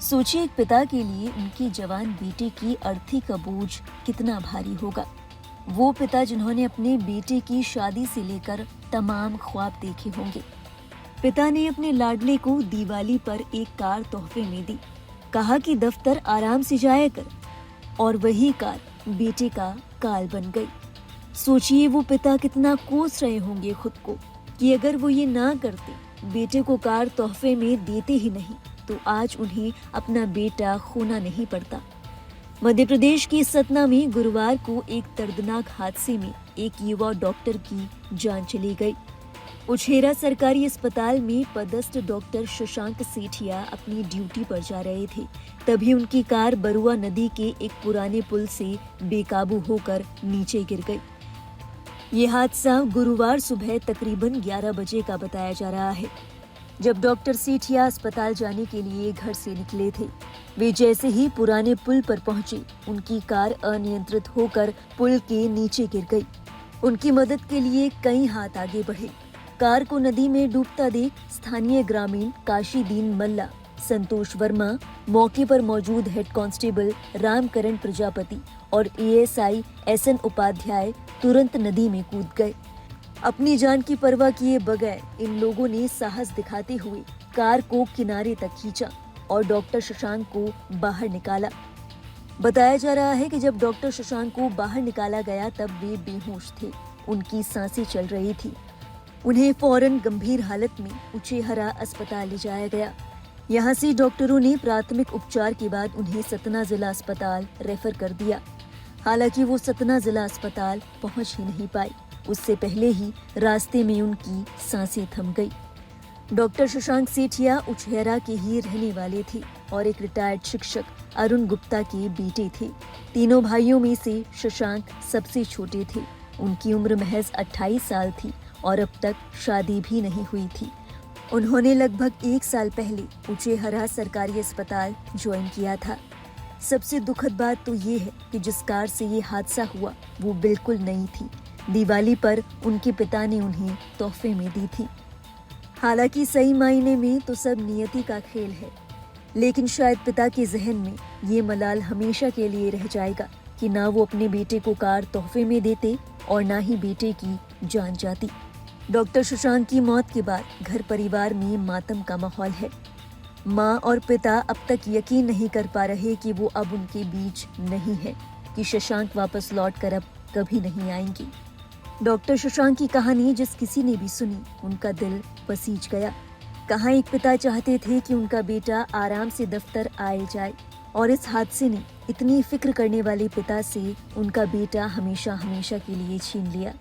सोचिए एक पिता के लिए उनके जवान बेटे की अर्थी का बोझ कितना भारी होगा। वो पिता जिन्होंने अपने बेटे की शादी से लेकर तमाम ख्वाब देखे होंगे। पिता ने अपने लाडले को दिवाली पर एक कार तोहफे में दी। कहा कि दफ्तर आराम से जाया कर, और वही कार बेटे का काल बन गई। सोचिए वो पिता कितना कोस रहे होंगे खुद को कि अगर वो ये ना करते, बेटे को कार तोहफे में देते ही नहीं, तो आज उन्हें अपना बेटा खोना नहीं पड़ता। मध्य प्रदेश के सतना में गुरुवार को एक दर्दनाक हादसे में एक युवा डॉक्टर की जान चली गई। उछेरा सरकारी अस्पताल में पदस्थ डॉक्टर शशांक सेठिया अपनी ड्यूटी पर जा रहे थे, तभी उनकी कार बरुआ नदी के एक पुराने पुल से बेकाबू होकर नीचे गिर गई। ये हादसा गुरुवार सुबह तकरीबन 11 बजे का बताया जा रहा है, जब डॉक्टर सेठिया अस्पताल जाने के लिए घर से निकले थे। वे जैसे ही पुराने पुल पर पहुंचे, उनकी कार अनियंत्रित होकर पुल के नीचे गिर गई। उनकी मदद के लिए कई हाथ आगे बढ़े। कार को नदी में डूबता देख स्थानीय ग्रामीण काशीदीन मल्ला, संतोष वर्मा, मौके पर मौजूद हेड कांस्टेबल रामकरण प्रजापति और एएसआई एसएन उपाध्याय तुरंत नदी में कूद गए। अपनी जान की परवाह किए बगैर इन लोगों ने साहस दिखाते हुए कार को किनारे तक खींचा और डॉक्टर शशांक को बाहर निकाला। बताया जा रहा है कि जब डॉक्टर शशांक को बाहर निकाला गया तब वे बेहोश थे। उनकी सांसें चल रही थी। उन्हें फौरन गंभीर हालत में उचेहरा अस्पताल ले जाया गया। यहां से डॉक्टरों ने प्राथमिक उपचार के बाद उन्हें सतना जिला अस्पताल रेफर कर दिया। हालांकि वो सतना जिला अस्पताल पहुंच ही नहीं पाई। उससे पहले ही रास्ते में उनकी सांसें थम गई। डॉक्टर शशांक सेठिया उछेरा के ही रहने वाले थे और एक रिटायर्ड शिक्षक अरुण गुप्ता के बेटे थे। तीनों भाइयों में से शशांक सबसे छोटे थे। उनकी उम्र महज 28 साल थी और अब तक शादी भी नहीं हुई थी। उन्होंने लगभग 1 साल पहले उचेहरा सरकारी अस्पताल ज्वाइन किया था। सबसे दुखद बात तो ये है कि जिस कार से ये हादसा हुआ वो बिल्कुल नई थी। दिवाली पर उनके पिता ने उन्हें तोहफे में दी थी। हालांकि सही मायने में तो सब नियति का खेल है, लेकिन शायद पिता के जहन में ये मलाल हमेशा के लिए रह जाएगा कि ना वो अपने बेटे को कार तोहफे में देते और ना ही बेटे की जान जाती। डॉक्टर शशांक की मौत के बाद घर परिवार में मातम का माहौल है। माँ और पिता अब तक यकीन नहीं कर पा रहे कि वो अब उनके बीच नहीं है, कि शशांक वापस लौट कर अब कभी नहीं आएंगी। डॉक्टर शशांक की कहानी जिस किसी ने भी सुनी, उनका दिल पसीज गया। कहाँ एक पिता चाहते थे कि उनका बेटा आराम से दफ्तर आए जाए, और इस हादसे ने इतनी फिक्र करने वाले पिता से उनका बेटा हमेशा हमेशा के लिए छीन लिया।